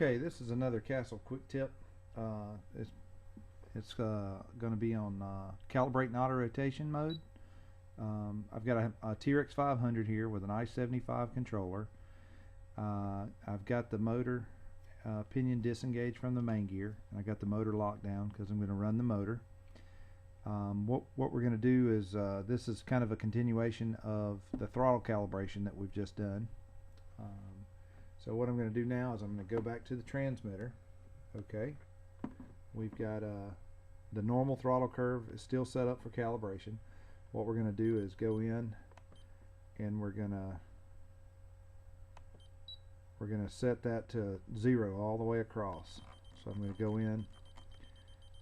Okay, this is another Castle quick tip. It's going to be on Calibrate and Auto-Rotation mode. I've got a T-Rex 500 here with an I-75 controller. I've got the motor pinion disengaged from the main gear. I got the motor locked down because I'm going to run the motor. What we're going to do is this is kind of a continuation of the throttle calibration that we've just done. So what I'm going to do now is I'm going to go back to the transmitter. Okay, we've got the normal throttle curve is still set up for calibration. What we're going to do is go in and we're going to set that to 0 all the way across. So I'm going to go in.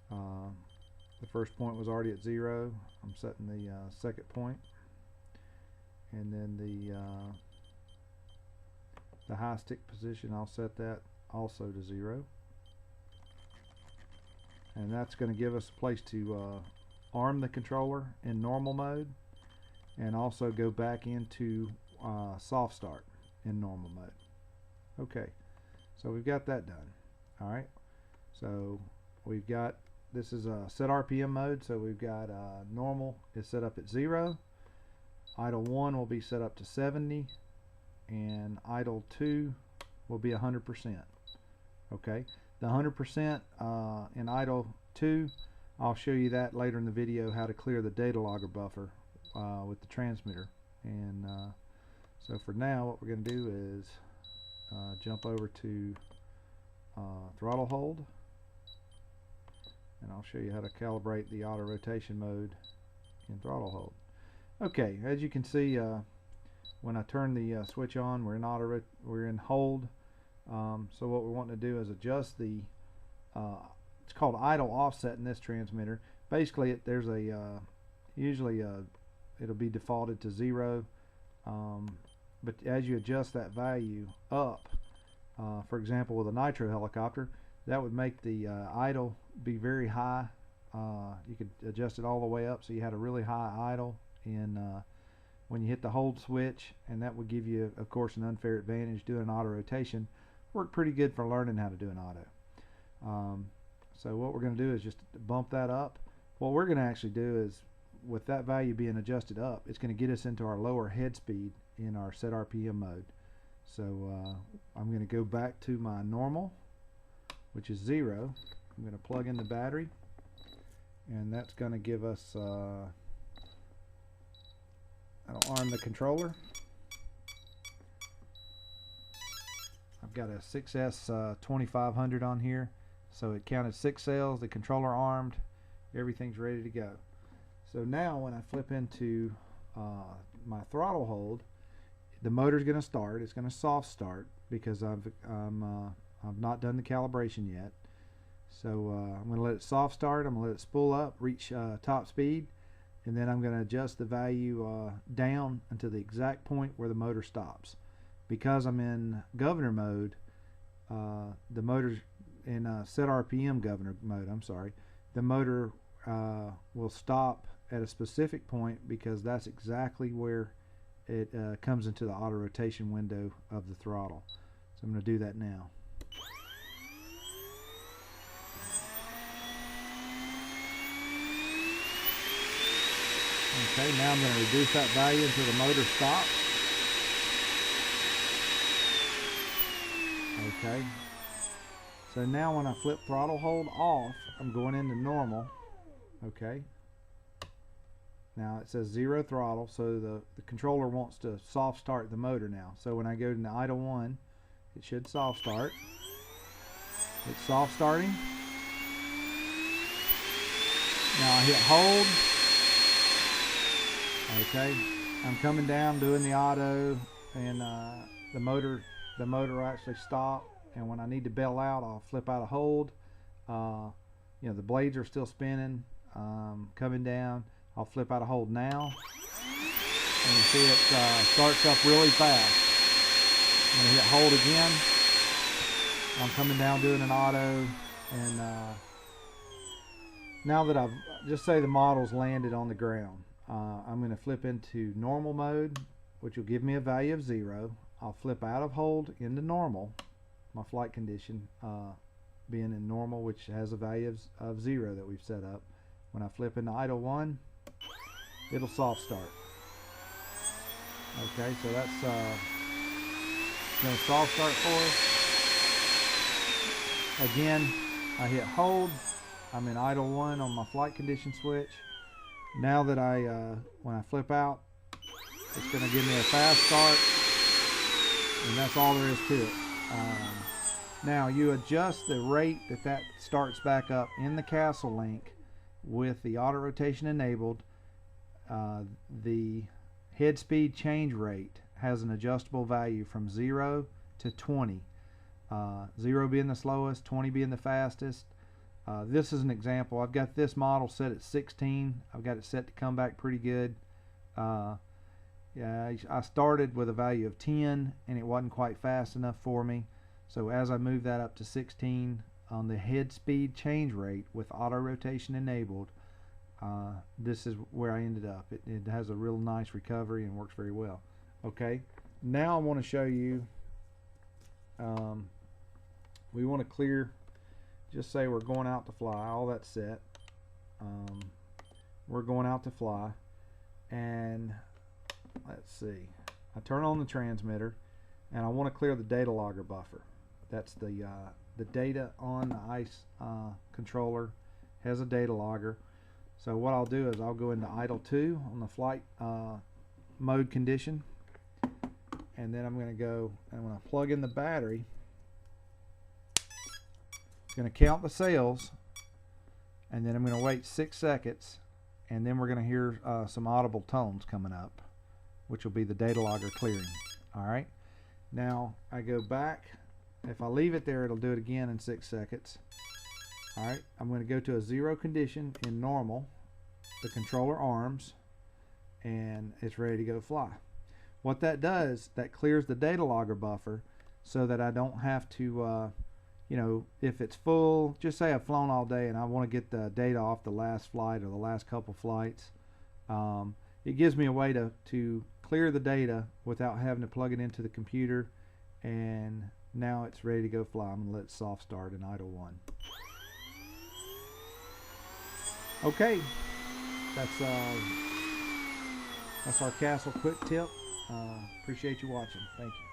The first point was already at 0. I'm setting the second point, and then the high stick position, I'll set that also to 0, and that's going to give us a place to arm the controller in normal mode and also go back into soft start in normal mode. Okay, so we've got that done. Alright, so we've got, this is a set RPM mode, so we've got normal is set up at 0, idle 1 will be set up to 70, and idle 2 will be 100%. Okay, the 100% in idle 2, I'll show you that later in the video, how to clear the data logger buffer with the transmitter. And so for now, what we're going to do is jump over to throttle hold, and I'll show you how to calibrate the auto rotation mode in throttle hold. Okay, as you can see, when I turn the switch on, we're in hold. So what we want to do is adjust the it's called idle offset in this transmitter. Basically, there's a usually it'll be defaulted to 0, but as you adjust that value up, for example with a nitro helicopter, that would make the idle be very high. You could adjust it all the way up so you had a really high idle in when you hit the hold switch, and that would give you, of course, an unfair advantage doing an auto rotation. Worked pretty good for learning how to do an auto. So what we're going to do is just bump that up. What we're going to actually do is, with that value being adjusted up, it's going to get us into our lower head speed in our set RPM mode. So I'm going to go back to my normal, which is 0. I'm going to plug in the battery, and that's going to give us I'll arm the controller. I've got a 6S 2500 on here, so it counted 6 cells, the controller armed, everything's ready to go. So now when I flip into my throttle hold, the motor's going to start. It's going to soft start because I've not done the calibration yet. So I'm going to let it soft start. I'm going to let it spool up, reach top speed, and then I'm going to adjust the value down until the exact point where the motor stops. Because I'm in governor mode, the motor's in set RPM governor mode, I'm sorry, the motor will stop at a specific point because that's exactly where it comes into the auto rotation window of the throttle. So I'm going to do that now. Okay, now I'm going to reduce that value until the motor stops. Okay, so now when I flip throttle hold off, I'm going into normal. Okay, now it says 0 throttle, so the controller wants to soft start the motor now. So when I go to idle 1, it should soft start. It's soft starting. Now I hit hold. Okay, I'm coming down doing the auto, and the motor will actually stop, and when I need to bail out, I'll flip out of hold. You know, the blades are still spinning, coming down. I'll flip out of hold now, and you see it starts up really fast. I'm going to hit hold again. I'm coming down doing an auto, and now that I've, just say the model's landed on the ground, I'm going to flip into normal mode, which will give me a value of 0. I'll flip out of hold into normal, my flight condition being in normal, which has a value of 0 that we've set up. When I flip into idle 1, it'll soft start. Okay, so that's going to soft start for us. Again, I hit hold. I'm in idle 1 on my flight condition switch. Now that when I flip out, it's going to give me a fast start, and that's all there is to it. Now you adjust the rate that starts back up in the Castle link with the auto rotation enabled. The head speed change rate has an adjustable value from 0 to 20. 0 being the slowest, 20 being the fastest. This is an example. I've got this model set at 16. I've got it set to come back pretty good. Yeah, I started with a value of 10 and it wasn't quite fast enough for me. So as I move that up to 16 on the head speed change rate with auto rotation enabled, this is where I ended up. It has a real nice recovery and works very well. Okay, now I want to show you, we want to clear, just say we're going out to fly, all that's set. We're going out to fly, and let's see, I turn on the transmitter and I want to clear the data logger buffer. That's the data on the ICE controller has a data logger. So what I'll do is I'll go into idle 2 on the flight mode condition, and then I'm going to go and when I plug in the battery, it's going to count the cells, and then I'm going to wait 6 seconds, and then we're going to hear some audible tones coming up, which will be the data logger clearing. Alright, now I go back. If I leave it there, it'll do it again in 6 seconds. Alright, I'm going to go to a 0 condition in normal, the controller arms, and it's ready to go fly. What that does, that clears the data logger buffer so that I don't have to, you know, if it's full, just say I've flown all day and I want to get the data off the last flight or the last couple flights, it gives me a way to clear the data without having to plug it into the computer, and now it's ready to go fly. I'm going to let it soft start in idle 1. Okay, that's our Castle quick tip. Appreciate you watching. Thank you.